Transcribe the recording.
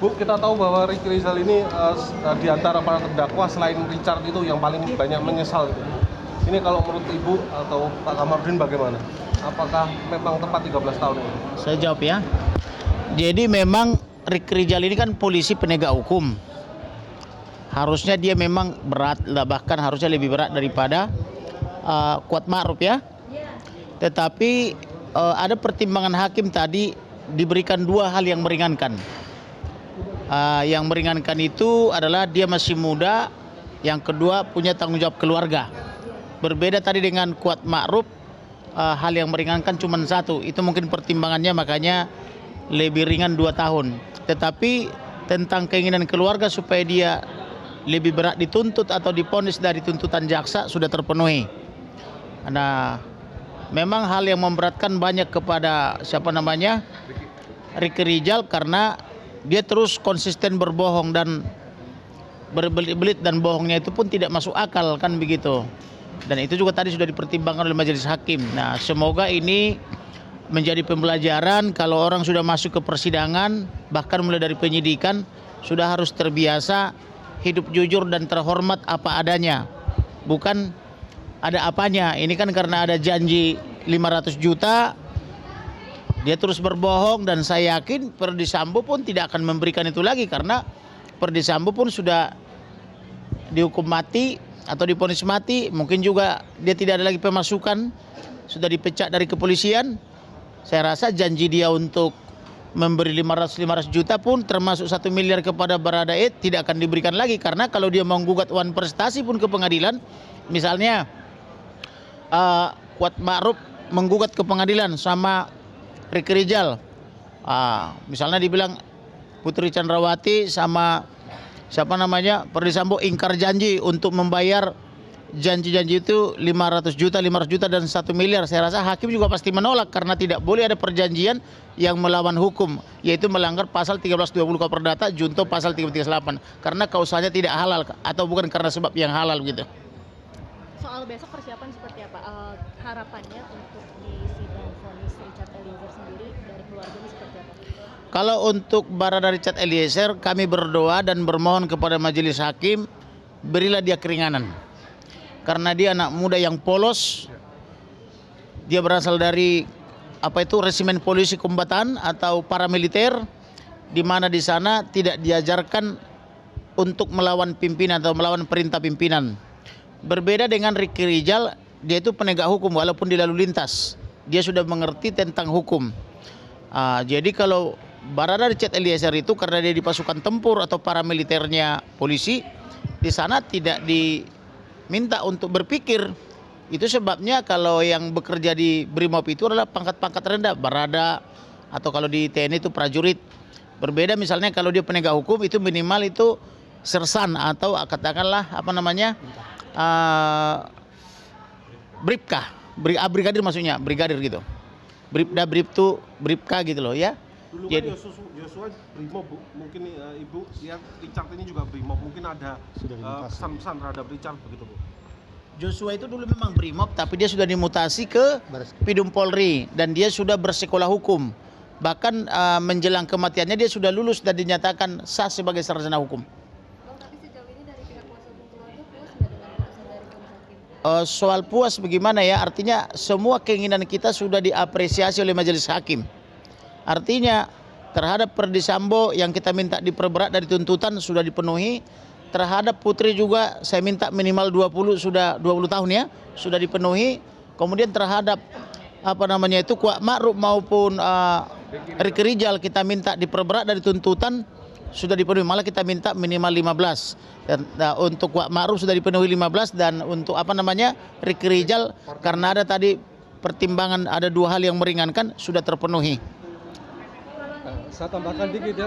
Bu, kita tahu bahwa Ricky Rizal ini di antara para terdakwa selain Richard itu yang paling banyak menyesal. Ini kalau menurut Ibu atau Pak Kamarudin bagaimana? Apakah memang tepat 13 tahun ini? Saya jawab ya. Jadi memang Ricky Rizal ini kan polisi penegak hukum. Harusnya dia memang berat, bahkan harusnya lebih berat daripada Kuat Ma'ruf ya. Tetapi ada pertimbangan hakim tadi diberikan dua hal yang meringankan. Yang meringankan itu adalah dia masih muda, yang kedua punya tanggung jawab keluarga. Berbeda tadi dengan Kuat Ma'ruf, hal yang meringankan cuma satu, itu mungkin pertimbangannya makanya lebih ringan 2 tahun. Tetapi tentang keinginan keluarga supaya dia lebih berat dituntut atau diponis dari tuntutan jaksa sudah terpenuhi. Nah, memang hal yang memberatkan banyak kepada Ricky Rizal karena dia terus konsisten berbohong dan berbelit-belit, dan bohongnya itu pun tidak masuk akal kan begitu. Dan itu juga tadi sudah dipertimbangkan oleh majelis hakim. Nah, semoga ini menjadi pembelajaran kalau orang sudah masuk ke persidangan, bahkan mulai dari penyidikan, sudah harus terbiasa hidup jujur dan terhormat apa adanya. Bukan ada apanya. Ini kan karena ada janji 500 juta, dia terus berbohong, dan saya yakin Perdi Sambo pun tidak akan memberikan itu lagi karena Perdi Sambo pun sudah dihukum mati atau divonis mati. Mungkin juga dia tidak ada lagi pemasukan, sudah dipecat dari kepolisian. Saya rasa janji dia untuk memberi 500 juta pun termasuk 1 miliar kepada Baradae tidak akan diberikan lagi, karena kalau dia menggugat Wan Prestasi pun ke pengadilan, misalnya Kuat Ma'ruf menggugat ke pengadilan sama Ricky Rizal, misalnya dibilang Putri Chandrawati sama Perdi Sambo ingkar janji untuk membayar janji-janji itu 500 juta dan 1 miliar. Saya rasa hakim juga pasti menolak karena tidak boleh ada perjanjian yang melawan hukum, yaitu melanggar pasal 1320 KUH Perdata junto pasal 338 karena kausalnya tidak halal atau bukan karena sebab yang halal gitu. Soal besok persiapan seperti apa? Harapannya untuk di sidang vonis Richard Eliezer sendiri dari keluarga ini seperti apa? Kalau untuk Barada Richard Eliezer, kami berdoa dan bermohon kepada majelis hakim, berilah dia keringanan. Karena dia anak muda yang polos, dia berasal dari resimen polisi kombatan atau paramiliter, di mana di sana tidak diajarkan untuk melawan pimpinan atau melawan perintah pimpinan. Berbeda dengan Ricky Rizal, dia itu penegak hukum walaupun di lalu lintas, dia sudah mengerti tentang hukum. Jadi kalau Barada Richard Eliezer itu karena dia di pasukan tempur atau paramiliternya polisi, di sana tidak diminta untuk berpikir. Itu sebabnya kalau yang bekerja di Brimob itu adalah pangkat-pangkat rendah, Barada, atau kalau di TNI itu prajurit. Berbeda misalnya kalau dia penegak hukum itu minimal itu sersan atau katakanlah bribka, brigadir maksudnya, brigadir gitu. Bribda, bribtu, bribka gitu loh ya. Dulu kan Joshua Brimob, Bu. Mungkin Ibu lihat Richard ini juga Brimob, mungkin ada pesan-pesan terhadap Richard begitu, Bu. Joshua itu dulu memang Brimob, tapi dia sudah dimutasi ke Pidum Polri dan dia sudah bersekolah hukum. Bahkan menjelang kematiannya dia sudah lulus dan dinyatakan sah sebagai sarjana hukum. Tapi sejauh ini dari pihak kuasa hukum keluarga puas nggak dengan keputusan dari vonis hakim? Soal puas bagaimana ya, artinya semua keinginan kita sudah diapresiasi oleh majelis hakim. Artinya terhadap Perdi Sambo yang kita minta diperberat dari tuntutan sudah dipenuhi. Terhadap Putri juga saya minta minimal 20 tahun ya, sudah dipenuhi. Kemudian terhadap Kuat Ma'ruf maupun Ricky Rizal kita minta diperberat dari tuntutan sudah dipenuhi, malah kita minta minimal 15. Dan untuk Kuat Ma'ruf sudah dipenuhi 15, dan untuk Ricky Rizal karena ada tadi pertimbangan ada 2 hal yang meringankan sudah terpenuhi. Saya tambahkan dikit ya.